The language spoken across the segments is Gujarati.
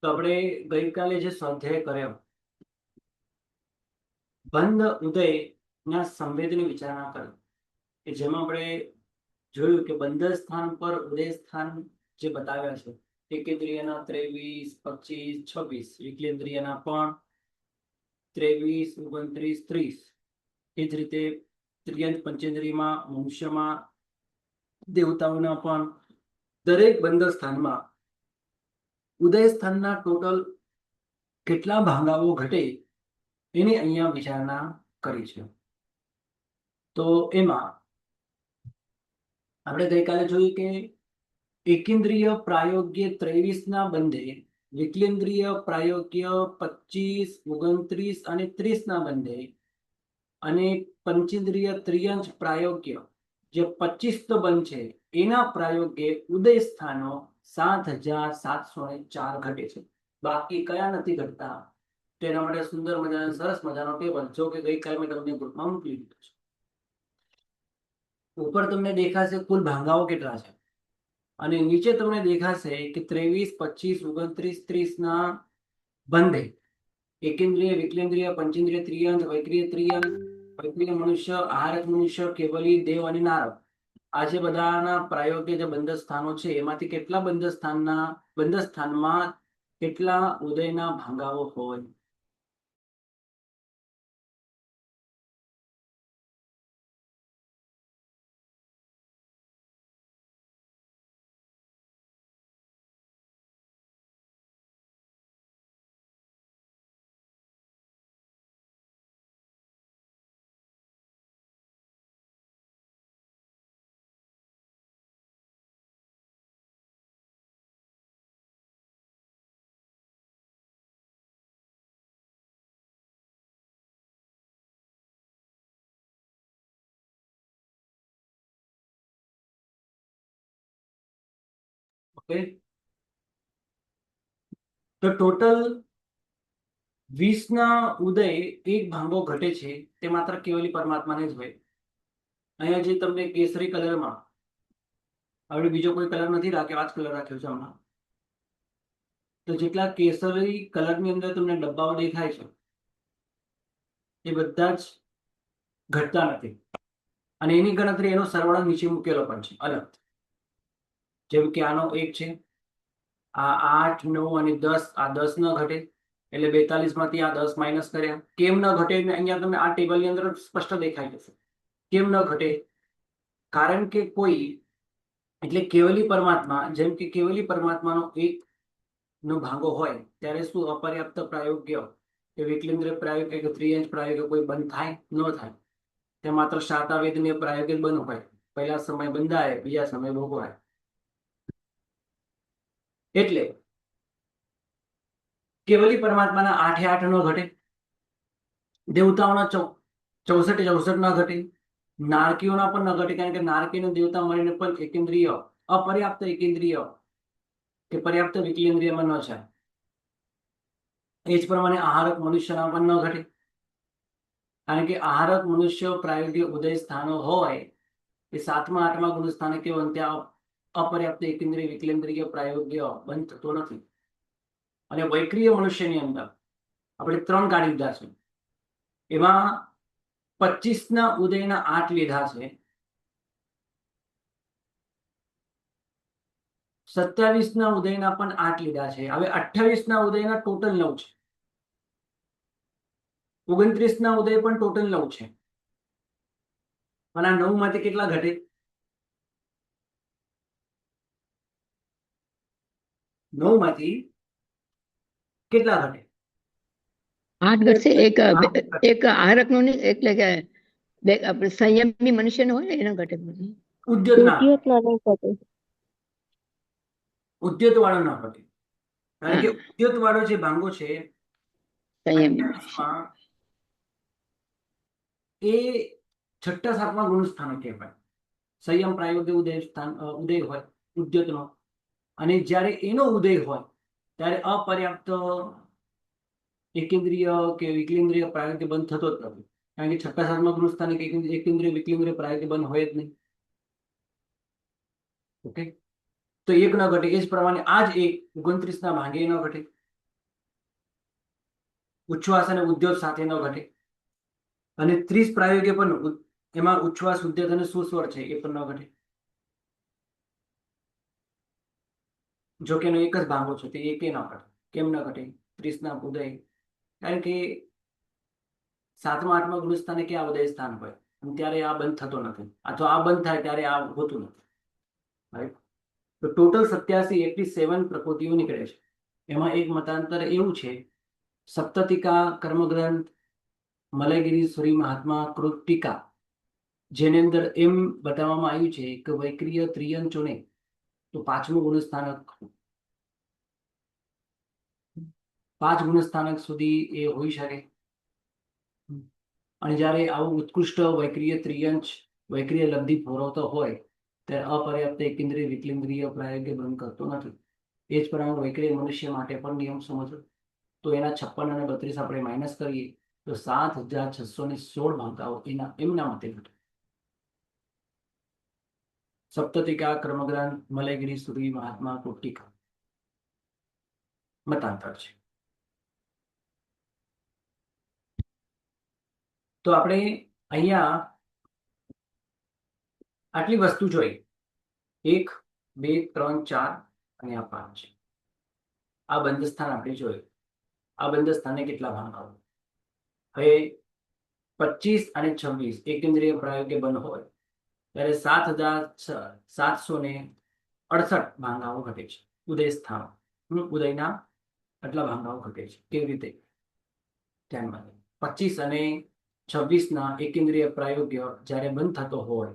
તો આપણે ગઈકાલે જે સ્વાધ્યાય કર્યો બંધ ઉદયના સંવેદની વિચારણા કરી કે જેમાં આપણે જોયું કે બંધ સ્થાન પર ઉદય સ્થાન જે બતાવ્યા છે એકેન્દ્રિયના 23, 25, 26, વિકલેન્દ્રિયના પણ 23, 29, 30. એ જ રીતે ત્રિયંત પંચેન્દ્રિયમાં મનુષ્યમાં દેવતાઓના પણ દરેક બંધ સ્થાનમાં ઉદય સ્થાનના ટોટલ કેટલા ભાંગાઓ ઘટે એની અહીંયા વિચારણા કરી છે. તો એમાં આપણે ગઈકાલે જોયું કે એકેન્દ્રિય પ્રાયોગ્ય 23 ના બંધે, વિકલેન્દ્રિય પ્રાયોગ્ય 25, 29 અને 30 ના બંધે અને પંચેન્દ્રિય ત્રિયંશ પ્રાયોગ્ય જે 25 બંધ છે એના પ્રાયોગ્ય ઉદય સ્થાનો 7,704 ઘટે છે. બાકી કયા નથી ઘટતા તેના માટે સુંદર મજાનો સરસ મજાનો ટેબલ જો કે ગઈકાલે મેં તમને ગ્રુપમાં મોકલી દીધો છે. ઉપર તમને દેખાશે કુલ ભાંગાઓ કેટલા છે અને નીચે તમને દેખાશે કે 23, 25, 29, 30 ના બંધે એકેન્દ્રિય, વિકલેન્દ્રિય, પંચેન્દ્રિય ત્રિયંશ, વૈક્રિય ત્રિયંશ, વૈક્રિય મનુષ્ય, આહારક મનુષ્ય, કેવલી, દેવ અને નારદ આ જે બધાના પ્રાયોગ્ય જે બંધ સ્થાનો છે એમાંથી કેટલા બંધ સ્થાનમાં કેટલા ઉદયના ભાંગાઓ હોય. ઓકે, તો ટોટલ 20 ના ઉદય એક ભાંગો ઘટે છે તે માત્ર કેવલી પરમાત્માને જ હોય. અહીંયા જે તમને કેસરી કલરમાં આપણે બીજો કોઈ કલર નથી રાખ્યો, આ જ કલર રાખ્યો છે હમણાં. તો જેટલા કેસરી કલરની અંદર તમને ડબ્બાઓ દેખાય છે એ બધા જ ઘટતા નથી અને એની ગણતરી એનો સરવાળો નીચે મૂકેલો પણ છે અલગ. જેમ કે આનો 1 છે, આ 8, 9 અને 10, આ 10 ન ઘટે એટલે 42 માંથી આ 10 માઇનસ કર્યા. કેમ ન ઘટે અહીંયા તમને આ ટેબલની અંદર સ્પષ્ટ દેખાઈ જશે. કેમ ન ઘટે? કારણ કે કોઈ એટલે કેવલી પરમાત્મા, જેમ કે કેવલી પરમાત્માનો 1 નો ભાંગો હોય ત્યારે શું અપર્યાપ્ત પ્રાયોગ્ય કે વિકલેન્દ્રિય પ્રાયોગ્ય કે ત્રિયંશ પ્રાયોગ્ય કોઈ બંધ થાય? ન થાય. તે માત્ર શાતાવેદનીય પ્રાયોગિક બંધ હોય. પહેલા સમય બંધાય, બીજા સમય ભોગવાય. એટલે કેવલી પરમાત્માના 8 8 ન ઘટે, દેવતાઓના 64 ન ઘટે, નારકીઓના પણ ન ઘટે કારણ કે નારકીનો દેવતા મળીને પણ એકેન્દ્રિય અપર્યાપ્ત એકેન્દ્રિય કે પર્યાપ્ત વિકલેન્દ્રિયમાં ન છે. એ જ પ્રમાણે આહારક મનુષ્યના પણ ન ઘટે કારણ કે આહારક મનુષ્ય પ્રાયોગિક ઉદય સ્થાનો હોય એ 7મા 8મા ગુણ સ્થાને કેવળ ત્યાં અપર્યાપ્ત એકેન્દ્રિય વિકલેન્દ્રિય પ્રાયોગ્ય બંધ થતો નથી. અને વૈક્રિય મનુષ્યની અંદર આપણે 3 કાઢી લીધા છે. એમાં 25 ના ઉદયના 8 લીધા છે, 27 ના ઉદયના પણ 8 લીધા છે. હવે 28 ના ઉદયના ટોટલ 9 છે, 29 ના ઉદય પણ ટોટલ 9 છે. અને આ 9 માંથી કેટલા ઘટે? 9 માંથી કેટલા ઘટે? 8 ઘટશે. એક આહારક નું નહીં, એટલે કે આપણે સંયમી મનુષ્ય હોય ને એના ઘટે. ઉદ્યત વાળો ના ઘટે કારણ કે ઉદ્યત વાળો જે ભાંગો છે સંયમી એ 6ઠા 7મા ગુણ સ્થાનો કહેવાય. સંયમ પ્રાયોગિક ઉદય સ્થાન ઉદય હોય ઉદ્યતનો, અને જ્યારે એનો ઉદય હોય ત્યારે અપર્યાપ્ત એકેન્દ્રિય કે વિકલેન્દ્રિય પ્રાયોગિક બંધ થતો જ નથી કારણ કે 6ઠા 7મા ગુણ સ્થાને એકેન્દ્રિય વિકલેન્દ્રિય પ્રાયોગિક બંધ હોય જ નહીં. ઓકે, તો 1 ન ઘટે. એ જ પ્રમાણે આ જ 1 29 ના ભાંગે ન ઘટે. ઉચ્છ્વાસ અને ઉદ્યોત સાથે ન ઘટે. અને 30 પ્રાયોગ્ય પણ એમાં ઉચ્છ્વાસ ઉદ્યોત અને સુસ્વર છે એ પણ ન ઘટે. જો કે એનો એક જ ભાંગો છે તે એકે ન ઘટે. કેમ ન ઘટે? 30 ના ઉદય, કારણ કે 7મા 8મા ગુણસ્થાને ક્યાં ઉદય સ્થાન હોય અને ત્યારે આ બંધ થતો નથી, અથવા આ બંધ થાય ત્યારે આ હોતું નથી, રાઈટ? તો ટોટલ 87 પ્રકૃતિઓ નીકળે છે. એમાં એક મતાંતર એવું છે, સપ્તતિકા કર્મગ્રંથ મલયગીરી સૂરી મહાત્મા કૃત ટીકા, જેની અંદર એમ બતાવવામાં આવ્યું છે કે વૈક્રિય ત્રિયંચોને તો 5મું ગુણસ્થાનક, 5 ગુણસ્થાનક સુધી એ હોઈ શકે. અને જ્યારે આવું ઉત્કૃષ્ટ વૈક્રિય ત્રિયંચ વૈક્રિય લબ્ધિ પુરવતો હોય ત્યારે અપર્યાપ્ત એકેન્દ્રિય વિકેન્દ્રિય પ્રાયોગ્ય બંધ કરતો નથી. એ જ પ્રમાણે વૈક્રિય મનુષ્ય માટે પણ નિયમ સમજો તો એના 56 અને 32 આપણે માઇનસ કરીએ તો 7616 ભાગાઓ એમના મતે ઘટે. સપ્તતિકા કર્મગ્રંથ મલયગીરી સૂરી મહાત્મા કૃતિકા મતાંતર છે. તો આપણે અહીંયા આટલી વસ્તુ જોઈ, 1 2 3 4 અને આ 5. આ બંધ સ્થાન આપણે જોયું. આ બંધ સ્થાને કેટલા ભાંગાઓ? હવે 25 અને 26 એકેન્દ્રીય પ્રાયોગ્ય બંધ હોય ત્યારે 7768 ભાંગાઓ ઘટે છે. ઉદય સ્થાનો ઉદયના આટલા ભાંગાઓ ઘટે છે. કેવી રીતે? ધ્યાનમાં 25 અને 26 ના એકેન્દ્રીય પ્રાયોગ્ય જ્યારે બંધ થતો હોય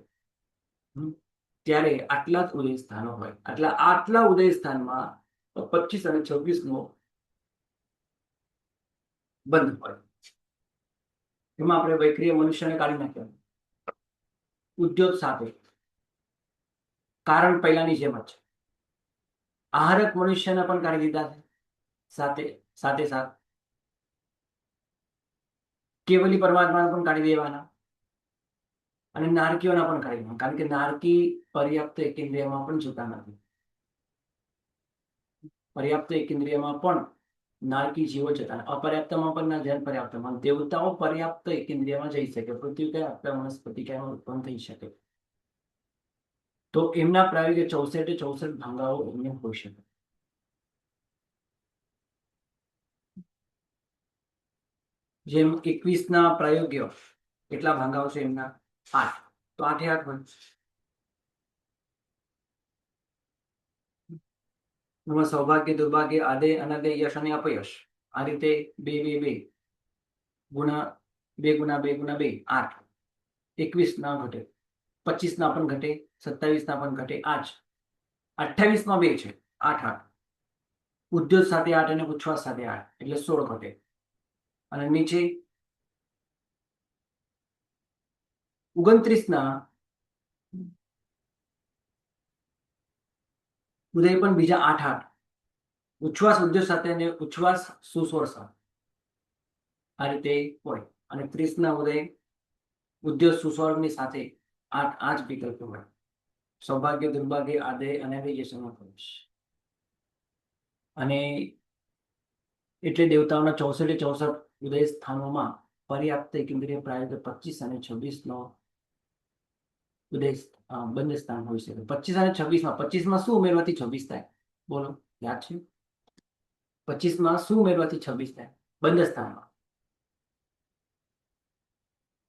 ત્યારે આટલા જ ઉદય સ્થાનો હોય. આટલા ઉદય સ્થાનમાં 25 અને 26 નો બંધ હોય. એમાં આપણે વૈક્રિય મનુષ્યને કાઢી નાખ્યા. ઉદ્યોત સાથે કારણ પહેલાની જેમ જ છે. આહારક મનુષ્યને પણ કાઢી દીધા છે સાથે સાથે કેવલી પરમાત્માને પણ કાઢી દેવાના અને નારકીઓના પણ કાઢી દેવાના, કારણ કે નારકી પર્યાપ્ત એકેન્દ્રિયમાં પણ જતા નથી. પર્યાપ્ત એકેન્દ્રિયમાં પણ નારકી જીવો જતા, અપર્યાપ્તમાં પણ ના જાય, પર્યાપ્તમાં દેવતાઓ પર્યાપ્ત એકેન્દ્રિયમાં જઈ શકે, પૃથ્વી કયા વનસ્પતિ કયા ઉત્પન્ન થઈ શકે. તો એમના પ્રાયોગિક 64 ભાંગાઓ એમને હોઈ શકે. જેમ 21 ના પ્રાયોગ્ય કેટલા ભાંગાઓ છે એમના? 8. તો 8 એ 8 હોય. એમાં સૌભાગ્ય દુર્ભાગ્ય આદે અનાદે યશ અને અપયશ આ રીતે 2 2 2 ગુણા 2 ગુણા 2 ગુણા 2 8. 21 ના ઘટે, 25 ના પણ ઘટે, 27 ના પણ ઘટે. 8 28 માં 2 છે, 8 8. ઉદ્યોત સાથે 8 અને ઉચ્છ્વાસ સાથે 8 એટલે 16 ઘટે. અને નીચે 29 ના ઉદય પણ બીજા 8 8. ઉચ્છ્વાસ ઉદ્યોત સાથે અને ઉચ્છ્વાસ સુસ્વર સાથે આ રીતે હોય. અને 30 ના ઉદય ઉદ્યોત સુસ્વરની સાથે 8 8 વિકલ્પો હોય. સૌભાગ્ય દુર્ભાગ્ય આદે અને યશ. અને એટલે દેવતાઓના 64 ઉદય સ્થાનોમાં પર્યાપ્ત કેન્દ્રીય પ્રાયોગિક 25 અને 26 નો ઉદય બંધ સ્થાન હોઈ શકે. 25 અને 26 માં 25 માં શું ઉમેરવાથી 26 થાય? બોલો, યાદ છે? 25 માં શું ઉમેરવાથી 26 થાય બંધ સ્થાનમાં?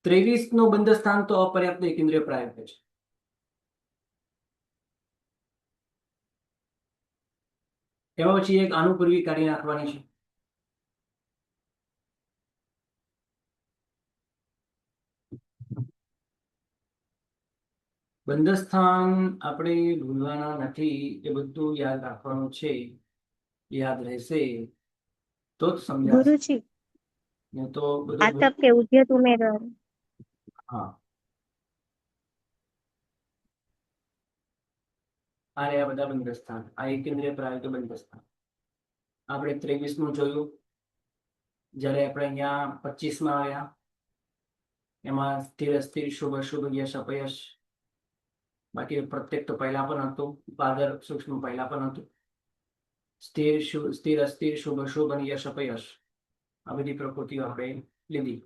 23 નું બંધ સ્થાન તો અપર્યાપ્ત કેન્દ્રીય પ્રાયોગિક છે. એમાં પછી એક આનુપૂર્વી કાઢી નાખવાની છે. બંધ સ્થાન આપણે ભૂલવાના નથી, એ બધું યાદ રાખવાનું છે. યાદ રહેશે તો જ સમજાશે, ગુરુજી નહીં તો બધું આતપ કે ઉદ્યત ઉમેરવાનું. હા, આ રહ્યા બધા બંધ સ્થાન. આ એકેન્દ્રીય પ્રાયોગિક બંધ સ્થાન. આપણે 23 નું જોયું. જ્યારે આપણે અહીંયા 25 માં આવ્યા એમાં સ્થિર અસ્થિર શુભ અશુભ યશ અપયશ. બાકી પ્રત્યેક તો પહેલા પણ હતું, પાદર સૂક્ષ્મ પહેલા પણ હતું. સ્થિર અસ્થિર શુભ અશુભ અને યશ અપયશ આ બધી પ્રકૃતિઓ આપણે લીધી.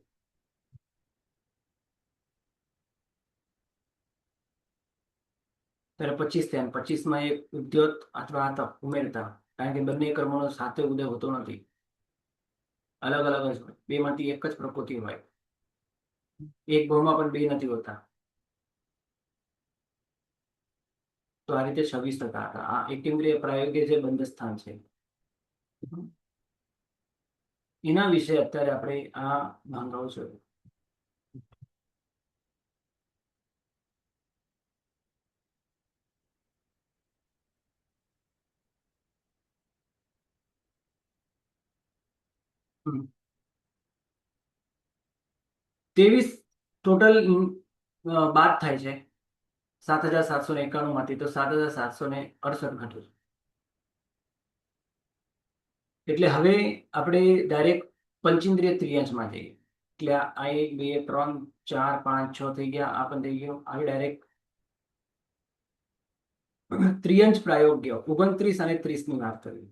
ત્યારે 25 થયા. 25માં એક ઉદ્યોત અથવા આતપ ઉમેરતા, કારણ કે બંને કર્મોનો સાથે ઉદય હોતો નથી, અલગ અલગ જ હોય. બે માંથી એક જ પ્રકૃતિ હોય. એક ભાવમાં પણ બે નથી હોતા. તો આ રીતે 26 હતા. આ એકેન્દ્રિય પ્રાયોગિક જે બંધ સ્થાન છે એના વિશે અત્યારે આપણે આ ભાંગાઓ છે. હમ. 23 ટોટલ બાદ થાય છે 7,791 માંથી, તો 7,768 ઘટ્યું. એટલે હવે આપણે ડાયરેક્ટ પંચેન્દ્રિય ત્રિયાંશમાં જઈએ. એટલે આ 1 2 3 4 5 6 થઈ ગયા, આ પણ થઈ ગયો. હવે ડાયરેક્ટ ત્રિયંશ પ્રાયોગ્ય 29 અને 30 ની વાત કરીએ.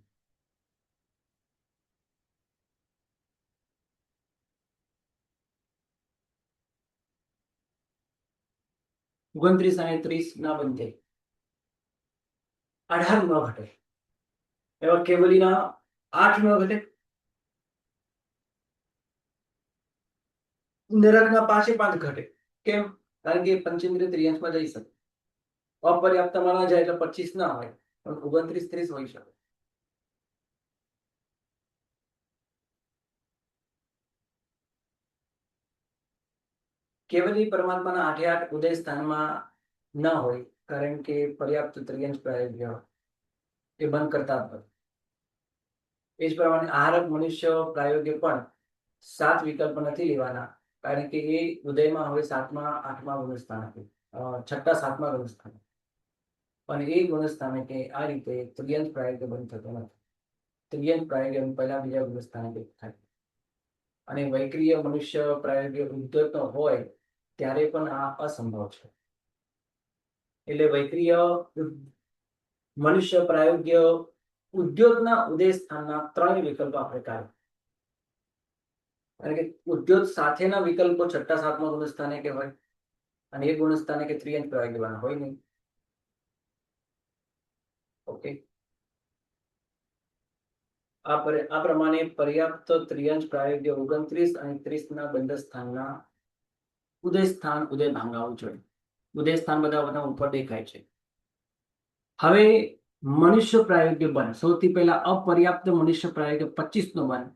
ઓગણત્રીસ અને 30 ના બંધે 18 ન ઘટે. એવા કેવલીના 8 ન ઘટે. નરકના 5 ઘટે. કેમ? કારણ કે પંચેન્દ્રિય ત્રિયાંશમાં જઈ શકે. અપર્યાપ્તમાં ના જાય એટલે 25 ના હોય, પણ 29 30 હોઈ શકે. કેવલી પરમાત્માના 8 ઉદય સ્થાનમાં ન હોય, કારણ કે પર્યાપ્ત ત્રિયંશ પ્રાયોગ્ય એ બંધ કરતા જ નથી. એ જ પ્રમાણે આહારક મનુષ્ય પ્રાયોગ્ય પણ 7 વિકલ્પ નથી લેવાના, કારણ કે એ ઉદયમાં હવે 7મા 8મા ગુણસ્થાનકે, 6ઠા 7મા ગુણસ્થાન, અને એ ગુણસ્થાનકે આ રીતે ત્રિયંશ પ્રાયોગ્ય બંધ થતો નથી. ત્રિયંશ પ્રાયોગ્ય પહેલા બીજા ગુણસ્થાનકે થાય. અને વૈક્રિય મનુષ્ય પ્રાયોગ્ય ઉદ્યોત હોય ત્યારે પણ આ અસંભવ છે. એટલે વૈક્રિય મનુષ્ય પ્રાયોગ્ય ઉદ્યોગના ઉદય સ્થાનના 3 વિકલ્પો આપણે કાઢ્યા. કારણ કે ઉદ્યોગ સાથેના વિકલ્પો 6ઠા 7મા ગુણસ્થાને કે હોય, અને એ ગુણસ્થાને કે ત્રિયંશ પ્રાયોગ્યવાળા હોય નહીં. ઓકે, આ પ્રમાણે પર્યાપ્ત ત્રિયંશ પ્રાયોગ્ય 29 અને 30 ના બંધ સ્થાનના ઉદય સ્થાન ઉદય ભાંગાવું જોઈએ. ઉદય સ્થાન બધા ઉપર દેખાય છે. હવે મનુષ્ય પ્રાયોગ્ય બંધ, સૌથી પહેલા અપર્યાપ્ત મનુષ્ય પ્રાયોગ્ય 25 નો બંધ,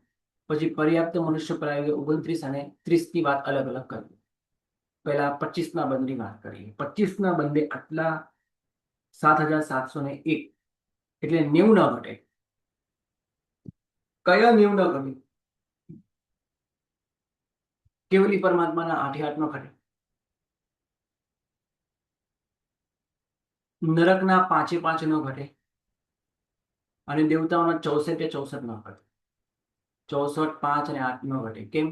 પછી પર્યાપ્ત મનુષ્ય પ્રાયોગ્ય 29 અને 30 ની વાત અલગ અલગ કરી. પહેલા 25 ના બંધની વાત કરીએ. 25 ના બંધે આટલા 7,701, એટલે 90 ન ઘટે. કયા 90 ન ઘટે? કેવલી પરમાત્માના 8 નો ઘટે. નરકના 5 નો ઘટે. અને દેવતાઓના 64 નો ઘટે. 64, 5 અને 8 નો ઘટે. કેમ?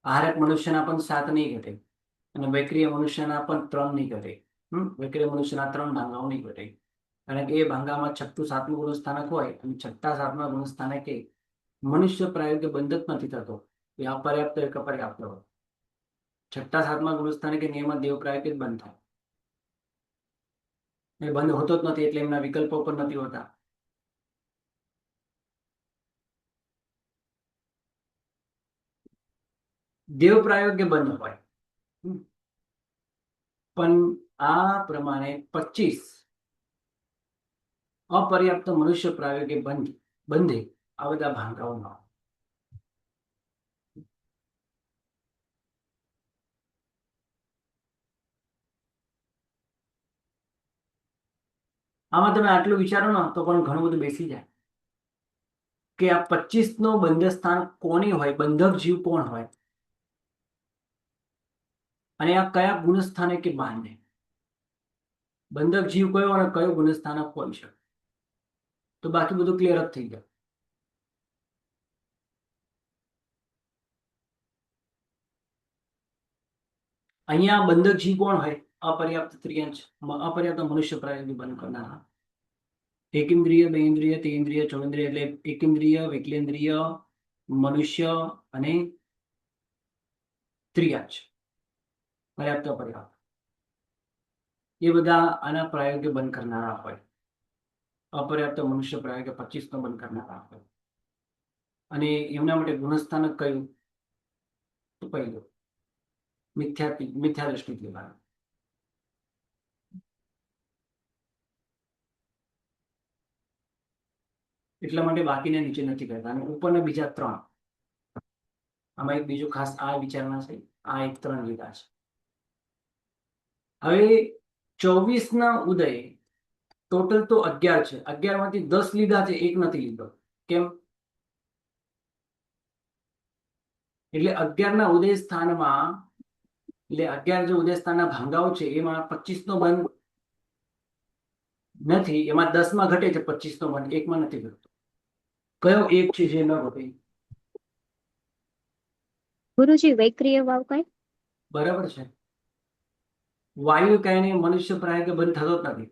આહારક મનુષ્યના પણ 7 નહીં ઘટે, અને વૈક્રિય મનુષ્યના પણ 3 નહીં ઘટે. વૈક્રિય મનુષ્યના 3 ભાંગાઓ નહીં ઘટે, કારણ કે એ ભાંગામાં 6ઠું 7મું ગુણસ્થાનક હોય, અને 6ઠા 7મા ગુણસ્થાનકે મનુષ્ય પ્રાયોગ્ય બંધ જ નથી થતો. એ અપર્યાપ્ત એક અપર્યાપ્ત હોય. 6ઠા 7મા ગુણસ્થાનકે નિયમન દેવ પ્રાયોગ્ય જ બંધ થાય. એ બંધ હોતો જ નથી, એટલે એમના વિકલ્પો પણ નથી હોતા. દેવ પ્રાયોગ્ય બંધ હોય, પણ આ પ્રમાણે 25 અપર્યાપ્ત મનુષ્ય પ્રાયોગ્ય બંધે આ બધા ભાંગાઓ ન હોય. આમાં તમે આટલું વિચારો ને તો પણ ઘણું બધું બેસી જાય, કે આ 25 નો બંધ સ્થાન કોની હોય, બંધક જીવ કોણ હોય, અને આ કયા ગુણસ્થાને કે બાંધે. બંધક જીવ કયો અને કયો ગુણસ્થાનક હોય છે, તો બાકી બધું ક્લિયર જ થઈ જાય. અહીંયા બંધક જીવ કોણ હોય? અપર્યાપ્ત ત્રિયંશ, અપર્યાપ્ત મનુષ્ય પ્રાયોગ્ય બંધ કરનારા. એકેન્દ્રિય, બેઇન્દ્રિય, ત્રિઇન્દ્રિય, ચોઇન્દ્રિય એટલે એકેન્દ્રિય, વિકલેન્દ્રિય, મનુષ્ય અને ત્રિયાજ, પર્યાપ્ત અપર્યાપ્ત, એ બધા આના પ્રાયોગિક બંધ કરનારા હોય. અપર્યાપ્ત મનુષ્ય પ્રાયોગિક 25 નો બંધ કરનારા હોય. અને એમના માટે ગુણસ્થાનક કયું? તો પહેલું મિથ્યા દ્રષ્ટિ લેવાનું. એટલા માટે બાકીના નીચે નથી કરતા. અને ઉપરના બીજા 3, આમાં એક બીજું ખાસ આ વિચારણા છે. આ એક 3 લીધા છે. હવે 24 ના ઉદય ટોટલ તો 11 છે. 11 માંથી 10 લીધા છે, 1 નથી લીધો. કેમ? એટલે 11ના ઉદય સ્થાનમાં, એટલે 11 જે ઉદય સ્થાનના ભાંગાઓ છે એમાં 25 નો બંધ નથી. એમાં 10માં ઘટે છે 25 નો બંધ, 1માં નથી ઘટતો. કયો એક છે જે ન ઘટે? ગુરુજી વૈક્રિય વાવ કઈ? બરાબર છે. વાયુ કાયને મનુષ્ય પ્રાય બંધ થતો જ નથી.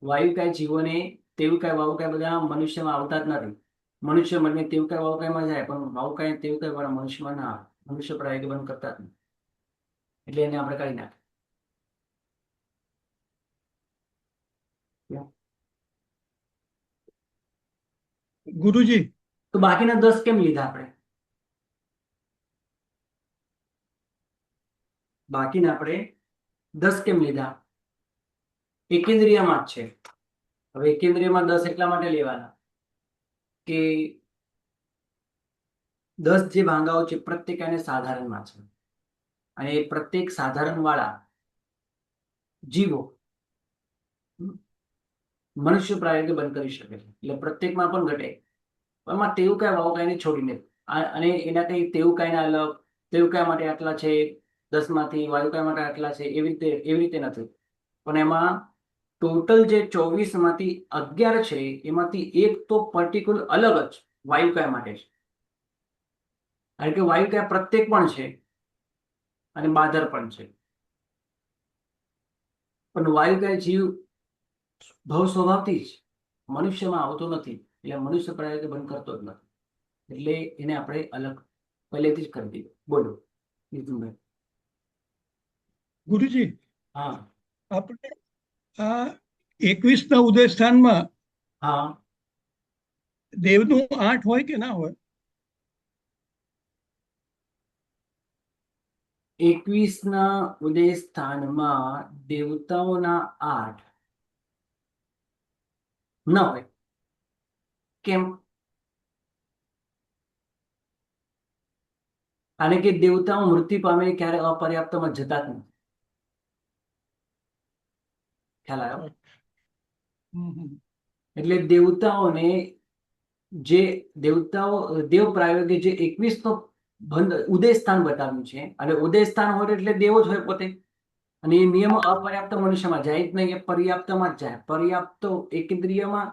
વાયુ કાય જીવોને તેવું કાય વાયુ કાય બધા મનુષ્યમાં આવતા જ નથી. મનુષ્ય મને તેવું કાય વાયુ કાયમાં જાય, પણ વાયુ કાય તેવું કાય વાળા મનુષ્યમાં ના આવે. મનુષ્ય પ્રાય બંધ કરતા જ નથી. એટલે એને આપણે કાઢી નાખીએ. ગુરુજી, તો બાકીના 10 કેમ લીધા આપણે? બાકીના આપણે 10 કેમ લીધા? એકેન્દ્રિયમાં જ છે. હવે એકેન્દ્રિયમાં 10 એટલા માટે લેવાના કે 10 જે ભાંગાઓ છે પ્રત્યેક એને સાધારણમાં છે. અને એ પ્રત્યેક સાધારણ વાળા જીવો મનુષ્ય પ્રાયોગિક બંધ કરી શકે છે. એટલે પ્રત્યેકમાં પણ ઘટે. એમાં તેવું કાય વાવ કાયને છોડીને, અને એના કઈ તેવું કાયના અલગ, તેવું કાય માટે આટલા છે 10 માંથી, વાયુ કાય માટે આટલા છે, એવી રીતે નથી. પણ એમાં ટોટલ જે 24 માંથી 11 છે એમાંથી એક તો પર્ટિક્યુલર અલગ જ વાયુ કાય માટે છે. કારણ કે વાયુ કાય પ્રત્યેક પણ છે અને બાધર પણ છે. પણ વાયુ કાય જીવ ભવ સ્વભાવથી જ મનુષ્યમાં આવતો નથી. એટલે મનુષ્ય પ્રાયોગિક બંધ કરતો જ નથી. એટલે એને આપણે અલગ પહેલેથી જ કરી દીધું. બોલો નીતિનભાઈ. ગુરુજી, હા આપણે આ 21ના ઉદય સ્થાનમાં હા દેવનું 8 હોય કે ના હોય? 21ના ઉદય સ્થાનમાં દેવતાઓના 8 ન હોય. કેમ? કારણ કે દેવતાઓ મૃત્યુ પામે ક્યારે અપર્યાપ્તમાં જતા જ નથી. ખ્યાલ આવ્યો? એટલે દેવતાઓને જે દેવ પ્રાયોગિક જે 21નો બંધ ઉદય સ્થાન બતાવ્યું છે, અને ઉદય સ્થાન હોય એટલે દેવો જ હોય પોતે. અને એ નિયમ અપર્યાપ્ત મનુષ્યમાં જાય જ નહીં, એ પર્યાપ્તમાં જ જાય. પર્યાપ્ત એકેન્દ્રિયમાં,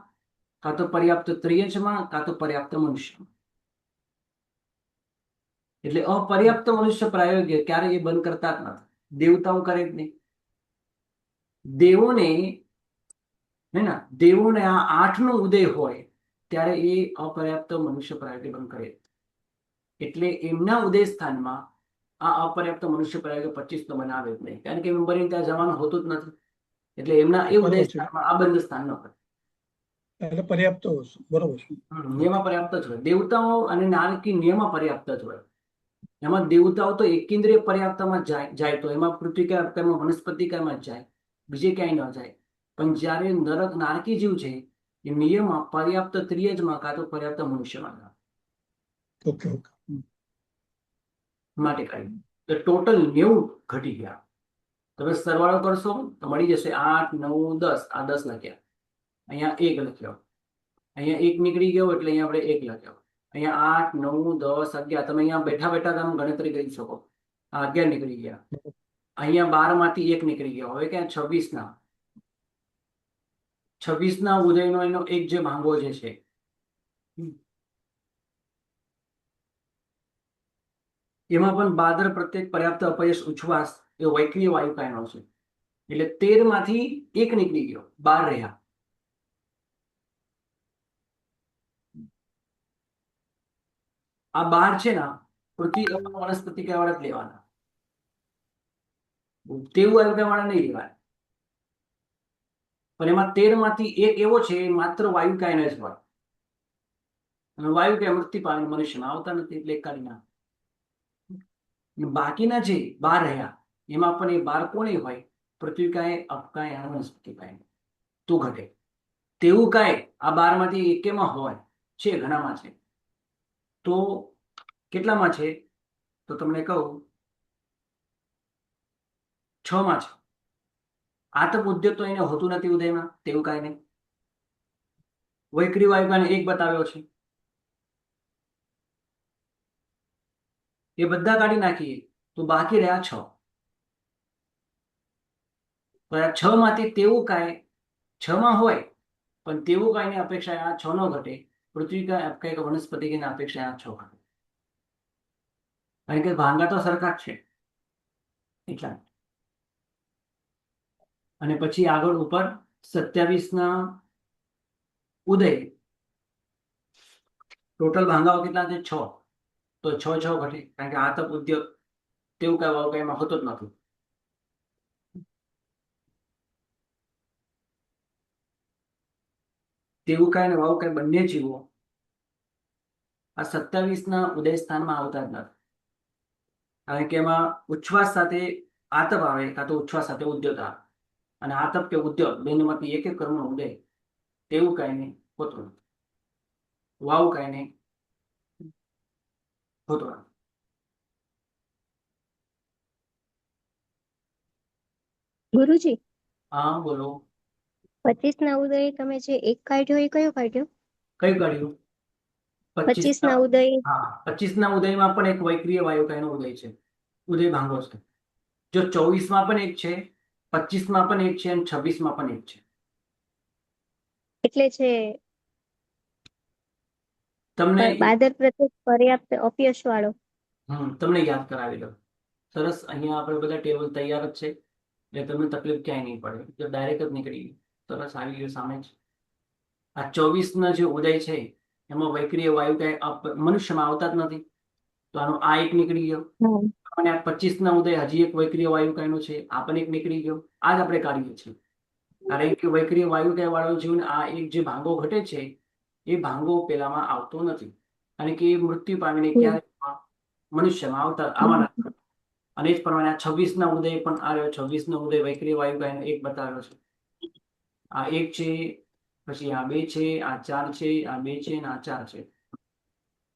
કાં તો પર્યાપ્ત ત્રિયંશમાં, કાં તો પર્યાપ્ત મનુષ્યમાં. એટલે અપર્યાપ્ત મનુષ્ય પ્રાયોગિક ક્યારે એ બંધ કરતા જ નથી. દેવતાઓ કરે જ નહીં. દેવોને આ 8નો ઉદય હોય ત્યારે એ અપર્યાપ્ત મનુષ્ય પ્રાયોગિક બંધ કરે. એટલે એમના ઉદય સ્થાનમાં આ અપર્યાપ્ત મનુષ્ય પ્રાયોગિક 25નો બનાવે જ નહીં. કારણ કે મેમ્બરીને ત્યાં જવાનું હોતું જ નથી. એટલે એમના એ ઉદય સ્થાનમાં આ બંધ સ્થાન ન હોય. એટલે પર્યાપ્ત હશે. બરોબર છે. નિયમ પર્યાપ્ત જ હોય. દેવતાઓ અને નારકી નિયમ પર્યાપ્ત જ હોય. એમાં દેવતાઓ તો એકેન્દ્રિય પર્યાપ્તમાં જાય તો એમાં પૃથ્વી કર્મમાં, વનસ્પતિ કર્મમાં જ જાય, બીજે ક્યાંય ન જાય. પણ જ્યારે નરક નારકી જીવ છે એ નિયમ પર્યાપ્ત ત્રિયજમાં કાં તો પર્યાપ્ત મનુષ્યમાં જાય. ઓકે. માટે કાઢી તો ટોટલ 90 ઘટી ગયા. તમે સરવાળો કરશો તો મળી જશે 8, 9, 10. આ 10 લખ્યા, અહીંયા 1 લખ્યો, અહીંયા 1 નીકળી ગયો એટલે અહીંયા આપણે 1 લખ્યો, અહીંયા 8, 9, 10, 11. તમે અહીંયા બેઠા બેઠા તમે ગણતરી કરી શકો. આ 11 નીકળી ગયા. અહીંયા 12 માંથી 1 નીકળી ગયો. હવે ક્યાં 26ના ઉદયનો એનો એક જે ભાંગો જે છે એમાં પણ બાદર પ્રત્યેક પર્યાપ્ત અપયશ ઉચ્છ્વાસ એ વૈક્રિય વાયુ કાયનો છે. એટલે 13 માંથી 1 નીકળી ગયો, 12 રહ્યા. આ 12 છે ને પૃથ્વી વનસ્પતિ કહેવાળા જ લેવાના, તેવું વાયુ કહેવાળા નહીં લેવાય. પણ એમાં 13 માંથી 1 એવો છે માત્ર વાયુ કાયને જ હોય, અને વાયુ કે મૃત્યુ પામી મનુષ્યમાં આવતા નથી એટલે કાઢી નાખે. બાકીના જે 12 રહ્યા એમાં પણ એ 12 કોને હોય? પૃથ્વી કાય, અપકાય અને વનસ્પતિ કાય. તો ઘટે તેવું કાય આ 12 માંથી એકેમાં હોય છે, ઘણામાં છે. તો કેટલામાં છે? તો તમને કહું 6 માં છે. આતપ ઉદ્યોગ તો એને હોતું નથી ઉદયમાં, તેવું કાંઈ નહીં. વૈક્રી વાયુકાને 1 બતાવ્યો છે, એ બધા કાઢી નાખીએ તો બાકી રહ્યા 6. પણ આ 6 માંથી તેવું કાંઈ 6 માં હોય, પણ તેવું કાંઈની અપેક્ષા આ 6 નો ઘટે. પૃથ્વી કાંઈ અપકાય કે વનસ્પતિ કે અપેક્ષા આ 6 ઘટે, કારણ કે ભાંગા તો સરખા જ છે એટલા. અને પછી આગળ ઉપર 27 ના ઉદય, ટોટલ ભાંગાઓ કેટલા છે? 6. તો 6 6 ઘટે, કારણ કે આતપ ઉદ્યોગ તેવું કઈ વાવ કઈમાં હોતો જ નથી. તેવું કાંઈ ને વાવ કઈ બંને જીવો આ 27 ના ઉદય સ્થાનમાં આવતા જ નથી, કારણ કે એમાં ઉચ્છ્વાસ સાથે આતપ આવે, કાં તો ઉચ્છ્વાસ સાથે ઉદ્યોગ આવે. અને આતપ કે ઉદ્યોગ બંનેમાંથી એક એક કર્મનો ઉદય તેવું કાંઈ નહીં હોતું નથી, વાવ કાંઈ નહીં હોતું નથી. ગુરુજી, હા બોલો. 25 ના ઉદય તમે જે એક કાઢ્યો એ કયો કાઢ્યો? કયું કાઢ્યું? 25 ના ઉદય. હા, 25 ના ઉદયમાં પણ એક વૈક્રિય વાયુકાયનો ઉદય છે, ઉદય ભાંગો છે. જો 24 માં પણ એક છે, 25 માં પણ એક છે, અને 26 માં પણ એક છે. એટલે છે તમને બાદર પ્રત્યે પર્યાપ્ત અપયશ વાળો. તમને યાદ કરાવી દો. સરસ, અહીંયા આપણે બધા ટેબલ તૈયાર જ છે, એટલે તમને તકલીફ ક્યાંય નહીં પડે, તો ડાયરેક્ટ જ નીકળી ગયું. સરસ આવી ગયું સામે જ. આ 24 ના જે ઉદય છે એમાં વૈક્રિય વાયુ કાંઈ મનુષ્યમાં આવતા જ નથી, તો આનો આ એક નીકળી ગયો. અને આ 25 ના ઉદય હજી એક વૈક્રિય વાયુ કાંઈનો છે, આ પણ એક નીકળી ગયો. આ જ આપણે કાઢીએ છીએ, કારણ કે વૈક્રિય વાયુ કાંઈ વાળો જીવન આ એક જે ભાંગો ઘટે છે એ ભાંગો પેલામાં આવતો નથી, અને કે એ મૃત્યુ પામીને ક્યારે મનુષ્યમાં આવવાના. અને એ જ પ્રમાણે આ 26 ના ઉદય પણ આ રહ્યો. 26 નો ઉદય વૈક્રિય વાયુ કાંઈનો એક બતાવ્યો છે. આ 1 છે, પછી આ 2 છે, આ 4 છે, આ 2 છે, અને આ 4 છે.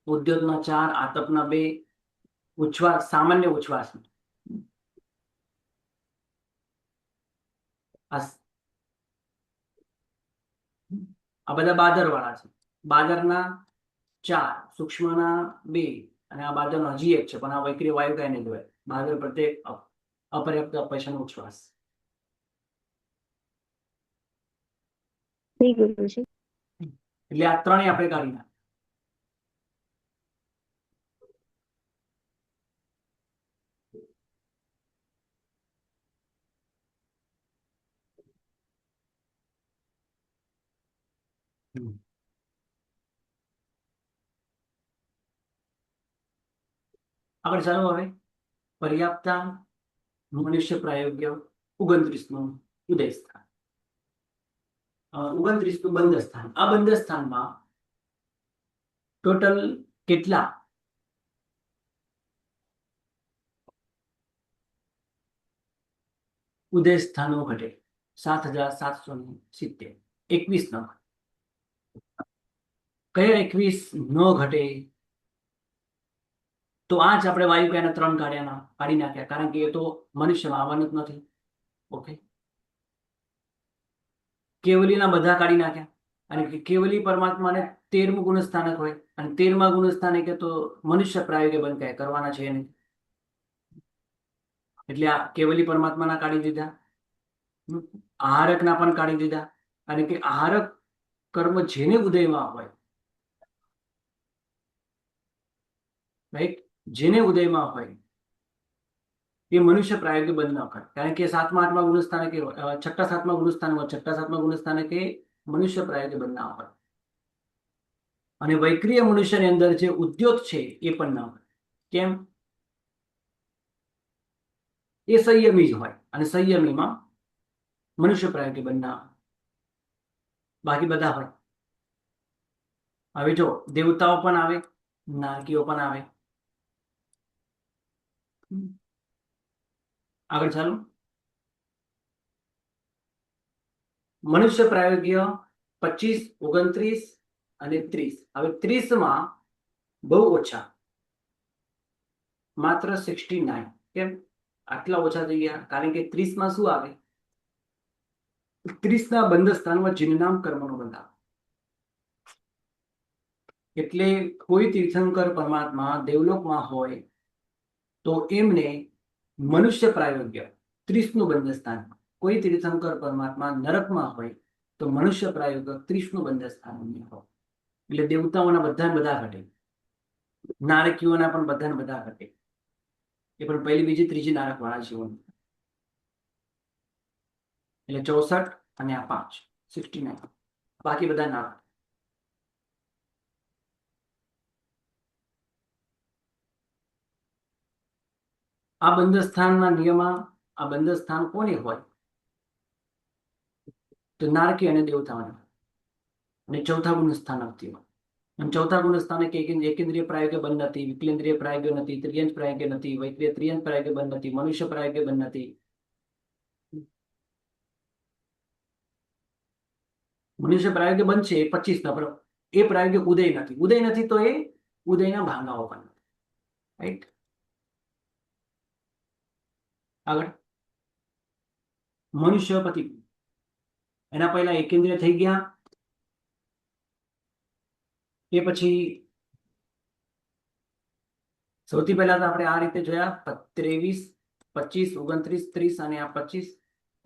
ઉદ્યોગના 4, આતપના 2, ઉચ્છ્વાસ સામાન્ય ઉચ્છ્વાસ આ બધા બાદર વાળા છે. બાદરના 4, સૂક્ષ્મના 2, અને આ બાદરનો હજી 1 છે, પણ આ વૈક્રિય વાયુ કાંઈ નહીં જોવાય. બાદર પ્રત્યે અપર્યાપ્ત અપયશનો ઉચ્છ્વાસ. ગુરુજી, એટલે આ ત્રણેય આપણે કાઢી નાખીએ. આગળ ચાલો હવે પર્યાપ્તા મનુષ્ય પ્રાયોગ્ય 29 નું ઉદય સ્થાન. 29 નું બંધ સ્થાન. આ બંધ સ્થાનમાં ટોટલ કેટલા ઉદય સ્થાનો ઘટે? 7,770. 21 ન કયા 21 ન ઘટે? તો આ જ આપણે વાયુકાયના 3 કાઢી નાખ્યા, કારણ કે એ તો મનુષ્યમાં આવવાનું જ નથી. ઓકે, કેવલીના બધા કાઢી નાખ્યા, અને કેવલી પરમાત્માને 13મું ગુણસ્થાનક હોય, અને 13મા ગુણસ્થાનકે તો મનુષ્ય પ્રાયોગ્ય બંધ કાંઈ કરવાના છે નહીં, એટલે આ કેવલી પરમાત્માના કાઢી દીધા. આહારકના પણ કાઢી દીધા, કારણ કે આહારક કર્મ જેને ઉદયમાં હોય, રાઈટ, જેને ઉદયમાં હોય એ મનુષ્ય પ્રાયોગિક બંધ ન કરે, કારણ કે 7મા 8મા ગુણસ્થાનકે 6ઠા 7મા ગુણસ્થાનમાં 6ઠા 7મા ગુણસ્થાનકે મનુષ્ય પ્રાયોગિક બંધ ના હોય. અને વૈક્રિય મનુષ્યની અંદર જે ઉદ્યોત છે એ પણ ના હોય. કેમ? એ સંયમી જ હોય, અને સંયમીમાં મનુષ્ય પ્રાયોગિક બંધ ના હોય, બાકી બધા હોય. હવે જો દેવતાઓ પણ આવે, નારકીઓ પણ આવે. આગળ ચાલો. મનુષ્ય પ્રાયોગ્ય 25, 29 અને 30. હવે 30માં બહુ ઓછા, માત્ર 69. કેમ આટલા ઓછા થઈ ગયા? કારણ કે 30માં શું આવે? 30ના બંધ સ્થાનમાં જિન્નામ કર્મનો બંધ આવે. એટલે કોઈ તીર્થંકર પરમાત્મા દેવલોકમાં હોય તો એમને મનુષ્ય પ્રાયોગ્ય 30નું બંધ સ્થાન, કોઈ તીર્થંકર પરમાત્મા નરકમાં હોય તો મનુષ્ય પ્રાયોગ્ય 30નું બંધ સ્થાન હોય. એટલે દેવતાઓના બધા ઘટે, નારકીઓના પણ બધા ઘટે. એ પણ પહેલી, બીજી, ત્રીજી નારક વાળા જીવો. એટલે 64 અને આ 5, 69. બાકી બધા નારક. આ બંધ સ્થાનના નિયમમાં આ બંધ સ્થાન કોને હોય? તો નારકી અને દેવતાઓને. અને ચોથા ગુણ સ્થાન આવતી હોય. અને ચોથા ગુણ સ્થાને એકેન્દ્રિય પ્રાયોગ્ય બંધ નથી, વિકલેન્દ્રિય પ્રાયોગ્ય નથી, ત્રિયંશ પ્રાયોગ્ય નથી, વૈક્રિય ત્રિયંશ પ્રાયોગ્ય બંધ નથી, મનુષ્ય પ્રાયોગ્ય બંધ નથી. મનુષ્ય પ્રાયોગ્ય બંધ છે 25ના, પણ એ પ્રાયોગ્ય ઉદય નથી. ઉદય નથી તો એ ઉદયના ભાંગાઓ પણ નથી. રાઈટ? આગળ મનુષ્ય પતિ, એના પહેલા એકેન્દ્રિય થઈ ગયા. એ પછી સૌથી પહેલા તો આપણે આ રીતે જોયા 23, 25, 29, 30 અને આ 25.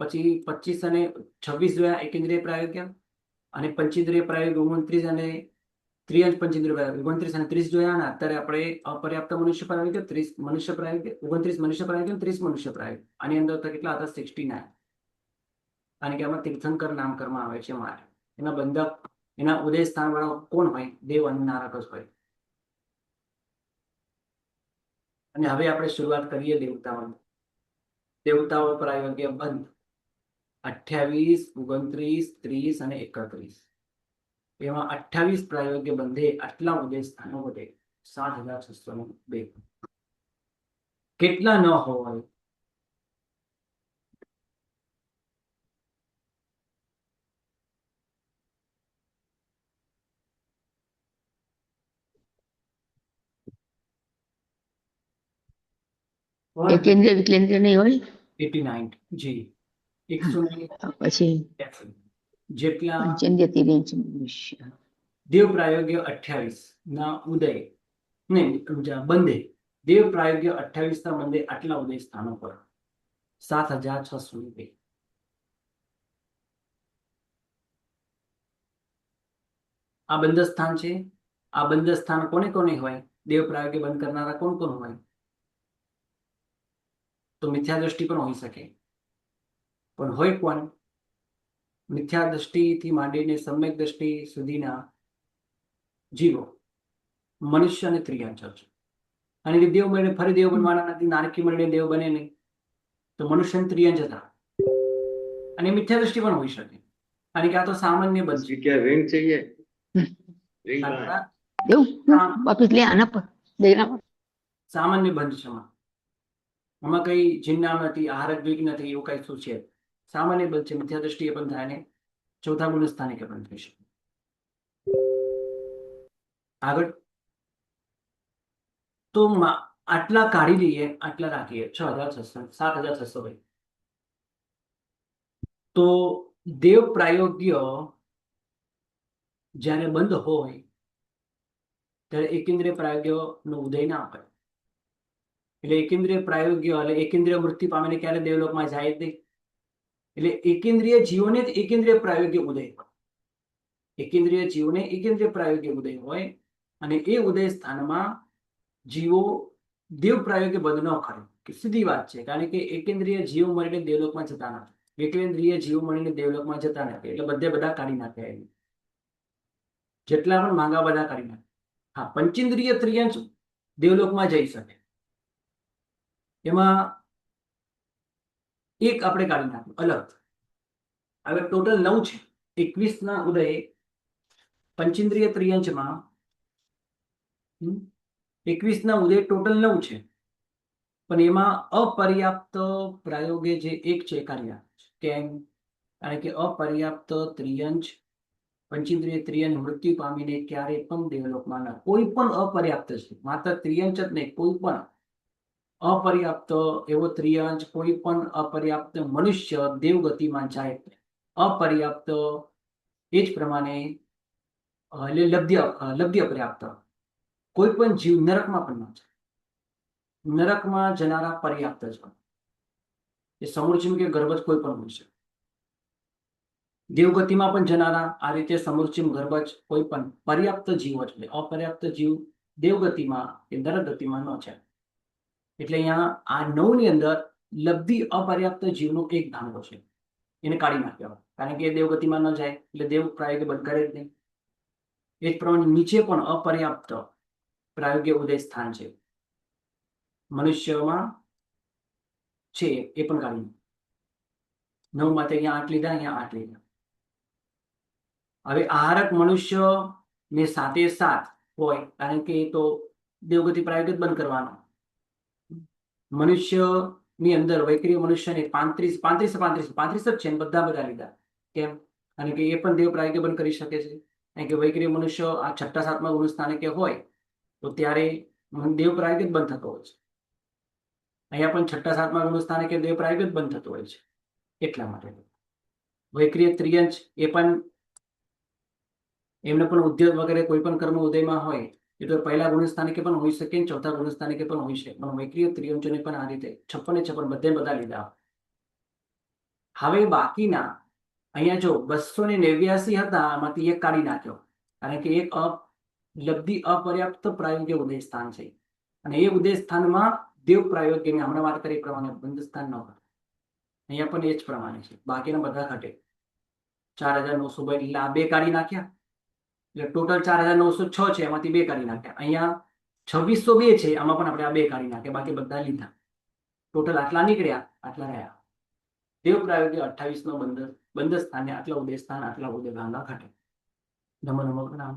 પછી 25 અને 26 જોયા એકેન્દ્રિય પ્રાયોગ્ય, અને પંચેન્દ્રિય પ્રાયોગ્ય 29 અને ત્રિયંશ પંચેન્દ્રિય પ્રાયોગ્ય 29 અને 30 જોયા. અને અત્યારે આપણે અપર્યાપ્ત મનુષ્ય પ્રાયોગ્ય 30 મનુષ્ય પ્રાયોગ્ય 29 મનુષ્ય પ્રાયોગ્ય 30 મનુષ્ય પ્રાયોગ્ય. આની અંદર તો કેટલા હતા? 69. કારણ કે આમાં તીર્થંકર નામ કરવામાં આવે છે માટે. એના બંધક, એના ઉદય સ્થાન વાળા કોણ હોય? દેવ અને નારક જ હોય. અને હવે આપણે શરૂઆત કરીએ દેવતાઓની. દેવતાઓ પ્રાયોગ્ય બંધ 28, 29, 30 અને 31. એમાં 28 પ્રાયોગ્ય બંધે આટલા ઉદય સ્થાનો વધે 7602. કેટલા ન હોય? એકેન્દ્રિય વિકેન્દ્રિય નહીં હોય. 89. જી 180 પછી જેટલા પંચેન્દ્રિય તિર્યંશ મનુષ્ય. દેવ પ્રાયોગ્ય 28 ના ઉદય નહીં બંધે, દેવ પ્રાયોગ્ય 28 ના બંધે આટલા ઉદય સ્થાનો પર 7602. આ બંધ સ્થાન છે. આ બંધ સ્થાન કોને કોને હોય? દેવ પ્રાયોગ્ય બંધ કરનારા કોણ કોણ હોય? તો મિથ્યા દ્રષ્ટિ પણ હોઈ શકે, પણ હોય કોણ? મિથ્યા દ્રષ્ટિથી માંડીને સમ્યક દ્રષ્ટિ સુધીના જીવો, મનુષ્ય અને ત્રિયંશ છે. અને કે દેવ મળીને ફરી દેવ બનવાના નથી, નારકી મળીને દેવ બને નહીં, તો મનુષ્ય અને ત્રિયંશ હતા. અને મિથ્યા દ્રષ્ટિ પણ હોઈ શકે, કારણ કે આ તો સામાન્ય બંધ છે. क्या रिंग चाहिए? रिंग એવું વાપસ લે આના પર દેના પર. સામાન્ય બંધ છે. આમાં કઈ જિન્નામ નથી, આહારક દ્વિગ નથી, એવું કઈ શું છે? સામાન્ય બંધ છે. મિથ્યા દ્રષ્ટિ એ પણ થાય ને ચોથા ગુણ સ્થાને કે પણ થઈ શકે. આગળ તો આટલા કાઢી લઈએ, આટલા રાખીએ 6600, 7600. તો દેવ પ્રાયોગ્ય જ્યારે બંધ હોય ત્યારે એકેન્દ્રિય પ્રાયોગ્ય નો ઉદય ના હોય. એટલે એકેન્દ્રિય પ્રાયોગ્ય એટલે એકેન્દ્રિય વૃત્તિ પામીને ક્યારે દેવલોકમાં જાય જ નહીં. એટલે એકેન્દ્રિય જીવોને જ એકેન્દ્રિય પ્રાયોગ્ય ઉદય હોય. એકેન્દ્રિય જીવોને એકેન્દ્રિય પ્રાયોગ્ય ઉદય હોય, અને એ ઉદય સ્થાનમાં જીવો દેવ પ્રાયોગ્ય બંધ ન કરે. કે સીધી વાત છે, કારણ કે એકેન્દ્રિય જીવ મળીને દેવલોકમાં જતા નથી, વિકેન્દ્રિય જીવ મળીને દેવલોકમાં જતા નથી, એટલે બધા કાઢી નાખ્યા એમ. જેટલા પણ માંગા બધા કાઢી નાખ્યા. હા, પંચેન્દ્રિય ત્રિયંશ દેવલોકમાં જઈ શકે, એમાં એક આપણે કાઢી નાખ્યું અલગ. હવે ટોટલ 9 છે. 21 ના ઉદય પંચેન્દ્રિય ત્રિયંશમાં 21 ના ઉદય ટોટલ 9 છે, પણ એમાં અપર્યાપ્ત પ્રયોગે જે એક છે એ કાઢી નાખ્યું. કેમ? કારણ કે અપર્યાપ્ત ત્રિયંશ પંચેન્દ્રિય ત્રિયંશ મૃત્યુ પામીને ક્યારે પણ દેવલોકમાં ન, કોઈ પણ અપર્યાપ્ત છે, માત્ર ત્રિયંશ જ નહીં, કોઈ પણ અપર્યાપ્ત એવો ત્રિયંશ, કોઈ પણ અપર્યાપ્ત મનુષ્ય દેવગતિમાં જાય. અપર્યાપ્ત એ જ પ્રમાણે લબ્ધિ અપર્યાપ્ત કોઈ પણ જીવ નરકમાં પણ ન જાય. નરકમાં જનારા પર્યાપ્ત છે, એ સમૂર્છિમ કે ગર્ભજ કોઈ પણ હોય છે. દેવગતિમાં પણ જનારા આ રીતે સમૂર્છિમ ગર્ભજ કોઈ પણ પર્યાપ્ત જીવ છે. અપર્યાપ્ત જીવ દેવગતિમાં કે નરગતિમાં ન જાય. એટલે અહીંયા આ 9 ની અંદર લબ્ધિ અપર્યાપ્ત જીવનો એક ભાંગો છે, એને કાઢી નાખ્યો, કારણ કે દેવગતિમાં ન જાય એટલે દેવ પ્રાયોગે બંધ કરે જ નહીં. એ જ પ્રમાણે નીચે પણ અપર્યાપ્ત પ્રાયોગ્ય ઉદય સ્થાન છે, મનુષ્યમાં છે, એ પણ કાઢી 9 માંથી અહીંયા 8 લીધા, અહીંયા 8 લીધા. હવે આહારક મનુષ્ય ને સાથે સાથ હોય, કારણ કે એ તો દેવગતિ પ્રાયોગ જ બંધ કરવાનો. મનુષ્ય ની અંદર વૈક્રિય મનુષ્યને 35 જ છે, બધા લીધા. કેમ? કારણ કે એ પણ દેવ પ્રાયોગ બંધ કરી શકે છે, કારણ કે વૈક્રિય મનુષ્ય આ 6ઠા 7મા ગુણ સ્થાને કે હોય તો ત્યારે દેવ પ્રાયોગ જ બંધ થતો હોય છે. અહીંયા પણ 6ઠા 7મા ગુણ સ્થાને કે દેવ પ્રાયોગ જ બંધ થતો હોય છે. એટલા માટે વૈક્રિય ત્રિયંશ એ પણ એમને પણ ઉદ્યોગ વગેરે કોઈ પણ કર્મ ઉદયમાં હોય એ તો પહેલા ગુણ સ્થાને કે પણ હોઈ શકે, ચોથા ગુણ સ્થાને કે પણ હોઈ શકે, પણ વૈક્રિય ત્રિયંશોને પણ આ રીતે 56 બધા લીધા. હવે બાકીના અહીંયા જો 289 હતા, આમાંથી એક કાઢી નાખ્યો, કારણ કે એક લબ્ધિ અપર્યાપ્ત પ્રાયોગ્ય ઉદય સ્થાન છે, અને એ ઉદય સ્થાનમાં દેવ પ્રાયોગ્ય મેં હમણાં વાત કરી પ્રમાણે બંધ સ્થાન ન હોય. અહીંયા પણ એ જ પ્રમાણે છે, બાકીના બધા ઘટે. 4900 એટલે આ 2 કાઢી નાખ્યા, એટલે ટોટલ 4906 છે, એમાંથી 2 કાઢી નાખ્યા. અહીંયા 2602 છે, આમાં પણ આપણે આ 2 કાઢી નાખ્યા, બાકી બધા લીધા. ટોટલ આટલા નીકળ્યા, આટલા રહ્યા. દેવ પ્રાયોગે 28 નો બંધ સ્થાને આટલા ઉદય સ્થાન, આટલા ઉદય ભાંગા ઘટે. નમો નમો.